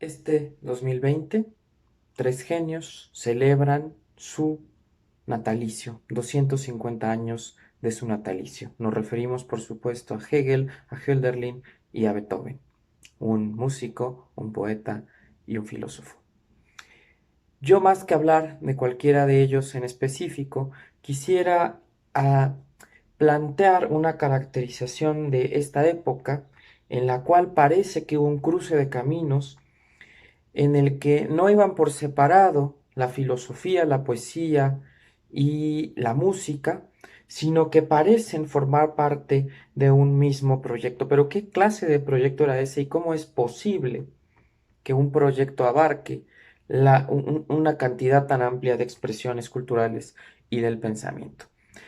Este 2020, tres genios celebran su natalicio, 250 años de su natalicio. Nos referimos, por supuesto, a Hegel, a Hölderlin y a Beethoven, un músico, un poeta y un filósofo. Yo, más que hablar de cualquiera de ellos en específico, quisiera ah, plantear una caracterización de esta época en la cual parece que hubo un cruce de caminos en el que no iban por separado la filosofía, la poesía y la música, sino que parecen formar parte de un mismo proyecto. Pero ¿qué clase de proyecto era ese y cómo es posible que un proyecto abarque una cantidad tan amplia de expresiones culturales y del pensamiento?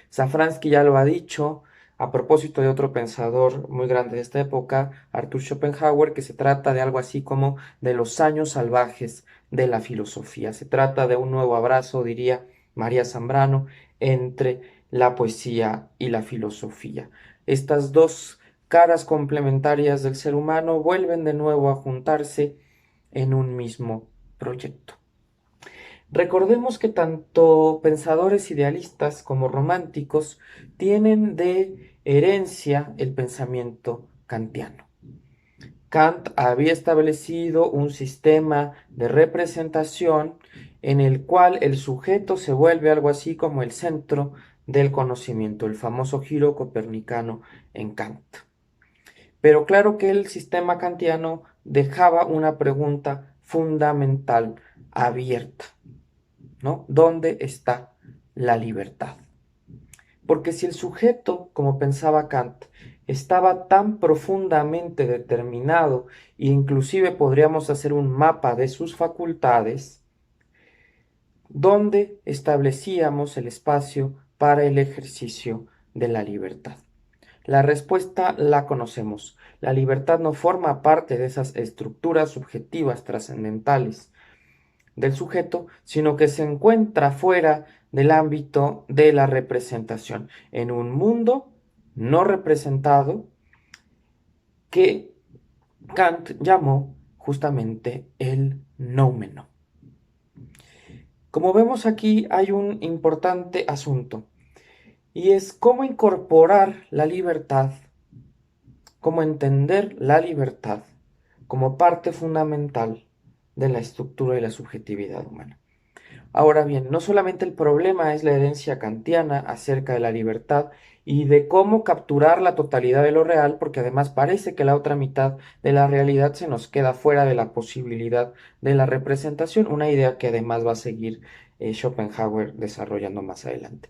Safransky ya lo ha dicho a propósito de otro pensador muy grande de esta época, Arthur Schopenhauer, que se trata de algo así como de los años salvajes de la filosofía. Se trata de un nuevo abrazo, diría María Zambrano, entre la poesía y la filosofía. Estas dos caras complementarias del ser humano vuelven de nuevo a juntarse en un mismo proyecto. Recordemos que tanto pensadores idealistas como románticos tienen de herencia el pensamiento kantiano. Kant había establecido un sistema de representación en el cual el sujeto se vuelve algo así como el centro del conocimiento, el famoso giro copernicano en Kant. Pero claro que el sistema kantiano dejaba una pregunta fundamental abierta, ¿no? ¿Dónde está la libertad? Porque si el sujeto, como pensaba Kant, estaba tan profundamente determinado e inclusive podríamos hacer un mapa de sus facultades, ¿dónde establecíamos el espacio para el ejercicio de la libertad? La respuesta la conocemos. La libertad no forma parte de esas estructuras subjetivas trascendentales del sujeto, sino que se encuentra fuera del ámbito de la representación, en un mundo no representado que Kant llamó justamente el noumeno. Como vemos aquí hay un importante asunto y es cómo incorporar la libertad, cómo entender la libertad como parte fundamental de la estructura y la subjetividad humana. Ahora bien, no solamente el problema es la herencia kantiana acerca de la libertad y de cómo capturar la totalidad de lo real, porque además parece que la otra mitad de la realidad se nos queda fuera de la posibilidad de la representación, una idea que además va a seguir Schopenhauer desarrollando más adelante,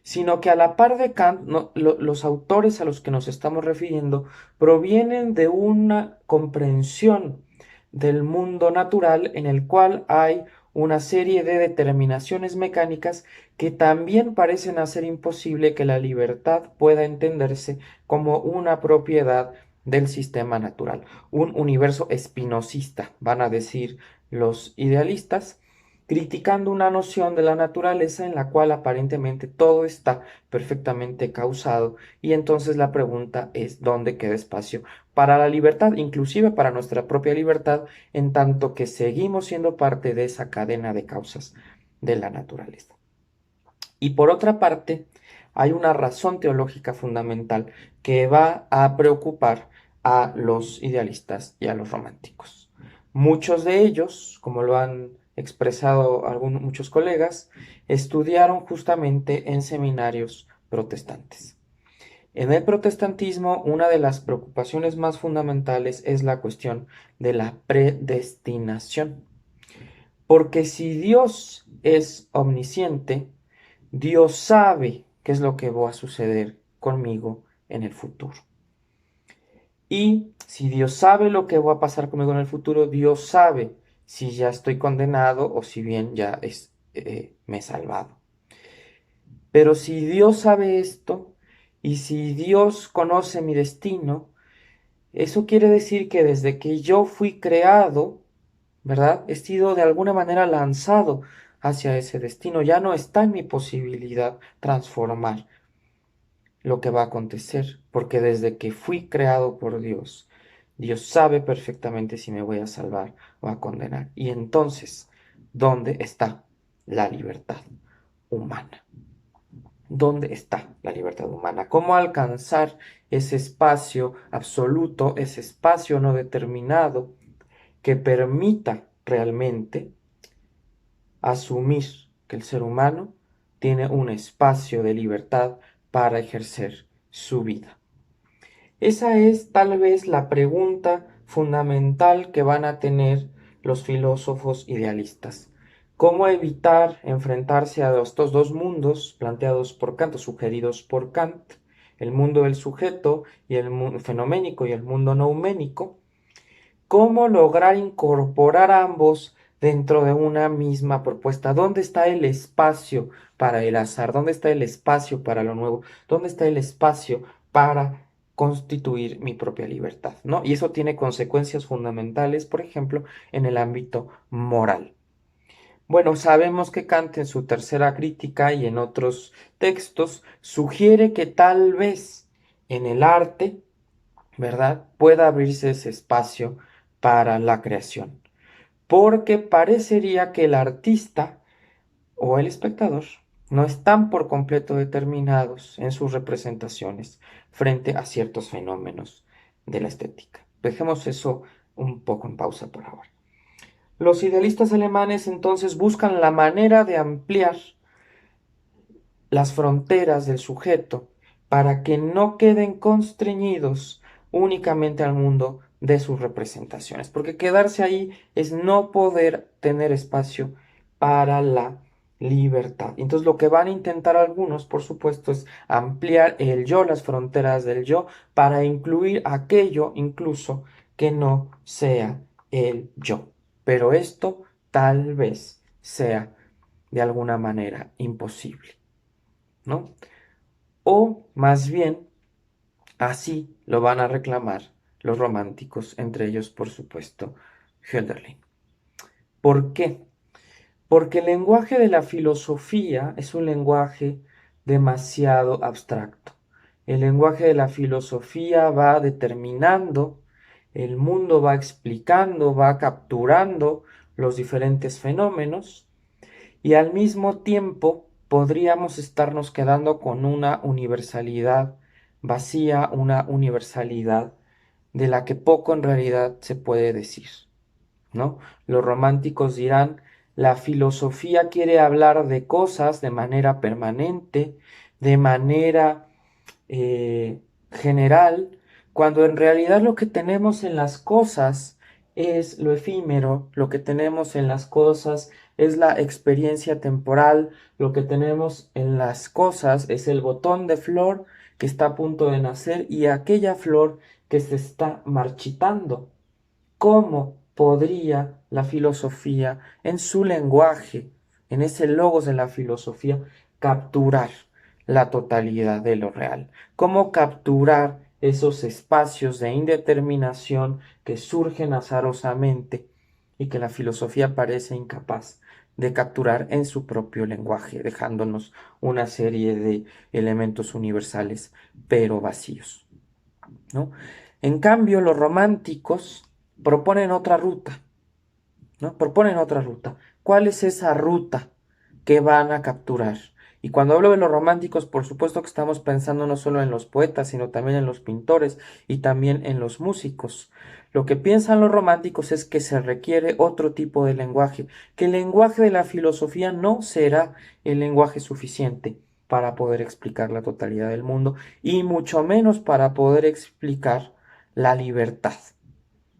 sino que a la par de Kant, los autores a los que nos estamos refiriendo provienen de una comprensión del mundo natural en el cual hay una serie de determinaciones mecánicas que también parecen hacer imposible que la libertad pueda entenderse como una propiedad del sistema natural, un universo espinosista, van a decir los idealistas, criticando una noción de la naturaleza en la cual aparentemente todo está perfectamente causado y entonces la pregunta es ¿dónde queda espacio para la libertad, inclusive para nuestra propia libertad, en tanto que seguimos siendo parte de esa cadena de causas de la naturaleza? Y por otra parte, hay una razón teológica fundamental que va a preocupar a los idealistas y a los románticos. Muchos de ellos, como lo han expresado muchos colegas, estudiaron justamente en seminarios protestantes. En el protestantismo, una de las preocupaciones más fundamentales es la cuestión de la predestinación. Porque si Dios es omnisciente, Dios sabe qué es lo que va a suceder conmigo en el futuro. Y si Dios sabe lo que va a pasar conmigo en el futuro, Dios sabe si ya estoy condenado o si bien ya me he salvado. Pero si Dios sabe esto y si Dios conoce mi destino, eso quiere decir que desde que yo fui creado, ¿verdad? He sido de alguna manera lanzado hacia ese destino. Ya no está en mi posibilidad transformar lo que va a acontecer, porque desde que fui creado por Dios, Dios sabe perfectamente si me voy a salvar o a condenar. Y entonces, ¿dónde está la libertad humana? ¿Dónde está la libertad humana? ¿Cómo alcanzar ese espacio absoluto, ese espacio no determinado que permita realmente asumir que el ser humano tiene un espacio de libertad para ejercer su vida? Esa es tal vez la pregunta fundamental que van a tener los filósofos idealistas. ¿Cómo evitar enfrentarse a estos dos mundos planteados por Kant, o sugeridos por Kant, el mundo del sujeto y el mundo fenoménico y el mundo nouménico? ¿Cómo lograr incorporar ambos dentro de una misma propuesta? ¿Dónde está el espacio para el azar? ¿Dónde está el espacio para lo nuevo? ¿Dónde está el espacio para constituir mi propia libertad? ¿No? Y eso tiene consecuencias fundamentales, por ejemplo, en el ámbito moral. Bueno, sabemos que Kant en su tercera crítica y en otros textos sugiere que tal vez en el arte, ¿verdad?, pueda abrirse ese espacio para la creación, porque parecería que el artista o el espectador no están por completo determinados en sus representaciones frente a ciertos fenómenos de la estética. Dejemos eso un poco en pausa por ahora. Los idealistas alemanes entonces buscan la manera de ampliar las fronteras del sujeto para que no queden constreñidos únicamente al mundo de sus representaciones, porque quedarse ahí es no poder tener espacio para la libertad. Entonces lo que van a intentar algunos, por supuesto, es ampliar el yo, las fronteras del yo, para incluir aquello incluso que no sea el yo. Pero esto tal vez sea de alguna manera imposible, ¿no? O más bien, así lo van a reclamar los románticos, entre ellos, por supuesto, Hölderlin. ¿Por qué? Porque el lenguaje de la filosofía es un lenguaje demasiado abstracto. El lenguaje de la filosofía va determinando, el mundo va explicando, va capturando los diferentes fenómenos, y al mismo tiempo podríamos estarnos quedando con una universalidad vacía, una universalidad de la que poco en realidad se puede decir, ¿no? Los románticos dirán, la filosofía quiere hablar de cosas de manera permanente, de manera general, cuando en realidad lo que tenemos en las cosas es lo efímero, lo que tenemos en las cosas es la experiencia temporal, lo que tenemos en las cosas es el botón de flor que está a punto de nacer y aquella flor que se está marchitando. ¿Cómo podría la filosofía en su lenguaje, en ese logos de la filosofía, capturar la totalidad de lo real? ¿Cómo capturar esos espacios de indeterminación que surgen azarosamente y que la filosofía parece incapaz de capturar en su propio lenguaje, dejándonos una serie de elementos universales pero vacíos, ¿no? En cambio, los románticos proponen otra ruta, ¿no? Proponen otra ruta. ¿Cuál es esa ruta que van a capturar? Y cuando hablo de los románticos, por supuesto que estamos pensando no solo en los poetas, sino también en los pintores y también en los músicos. Lo que piensan los románticos es que se requiere otro tipo de lenguaje, que el lenguaje de la filosofía no será el lenguaje suficiente para poder explicar la totalidad del mundo y mucho menos para poder explicar la libertad,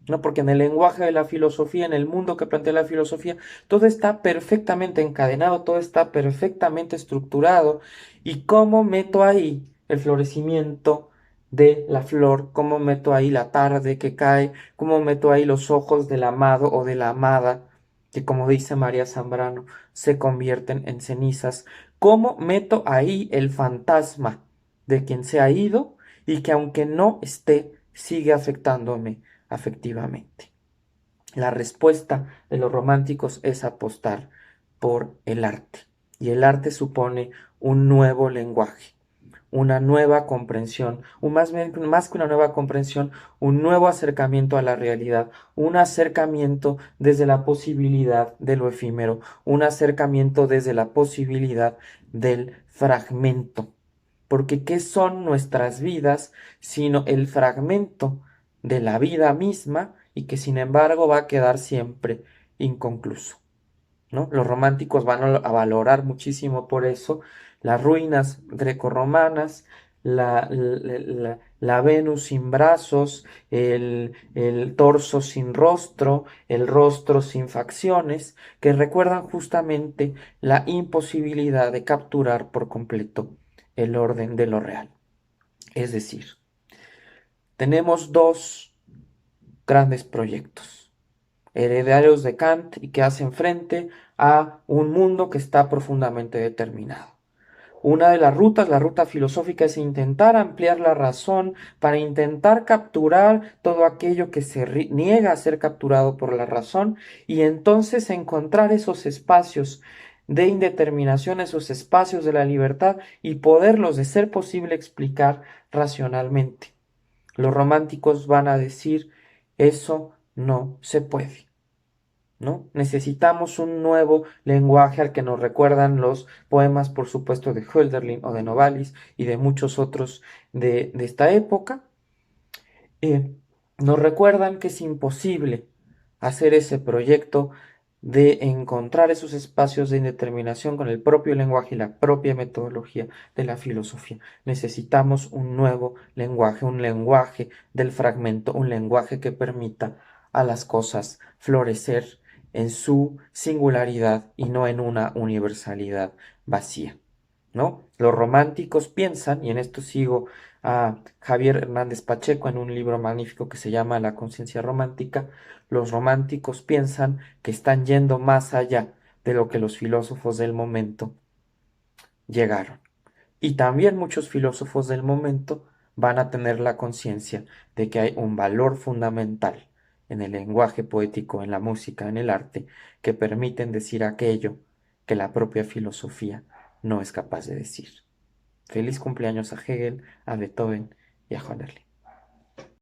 ¿no? Porque en el lenguaje de la filosofía, en el mundo que plantea la filosofía, todo está perfectamente encadenado, todo está perfectamente estructurado. ¿Y cómo meto ahí el florecimiento de la flor? ¿Cómo meto ahí la tarde que cae? ¿Cómo meto ahí los ojos del amado o de la amada, que como dice María Zambrano, se convierten en cenizas? ¿Cómo meto ahí el fantasma de quien se ha ido y que aunque no esté, sigue afectándome afectivamente? La respuesta de los románticos es apostar por el arte. Y el arte supone un nuevo lenguaje, una nueva comprensión, más que una nueva comprensión, un nuevo acercamiento a la realidad, un acercamiento desde la posibilidad de lo efímero, un acercamiento desde la posibilidad del fragmento. Porque ¿qué son nuestras vidas sino el fragmento de la vida misma y que sin embargo va a quedar siempre inconcluso? ¿No? Los románticos van a valorar muchísimo por eso las ruinas grecorromanas, la Venus sin brazos, el torso sin rostro, el rostro sin facciones, que recuerdan justamente la imposibilidad de capturar por completo el orden de lo real. Es decir, tenemos dos grandes proyectos heredarios de Kant y que hacen frente a un mundo que está profundamente determinado. Una de las rutas, la ruta filosófica, es intentar ampliar la razón para intentar capturar todo aquello que se niega a ser capturado por la razón y entonces encontrar esos espacios de indeterminación, esos espacios de la libertad y poderlos, de ser posible, explicar racionalmente. Los románticos van a decir, eso no se puede. ¿No? Necesitamos un nuevo lenguaje al que nos recuerdan los poemas, por supuesto, de Hölderlin o de Novalis y de muchos otros de esta época. Nos recuerdan que es imposible hacer ese proyecto de encontrar esos espacios de indeterminación con el propio lenguaje y la propia metodología de la filosofía. Necesitamos un nuevo lenguaje, un lenguaje del fragmento, un lenguaje que permita a las cosas florecer en su singularidad y no en una universalidad vacía. ¿No? Los románticos piensan, y en esto sigo a Javier Hernández Pacheco en un libro magnífico que se llama La conciencia romántica, los románticos piensan que están yendo más allá de lo que los filósofos del momento llegaron. Y también muchos filósofos del momento van a tener la conciencia de que hay un valor fundamental en el lenguaje poético, en la música, en el arte, que permiten decir aquello que la propia filosofía no es capaz de decir. Feliz cumpleaños a Hegel, a Beethoven y a Hölderlin.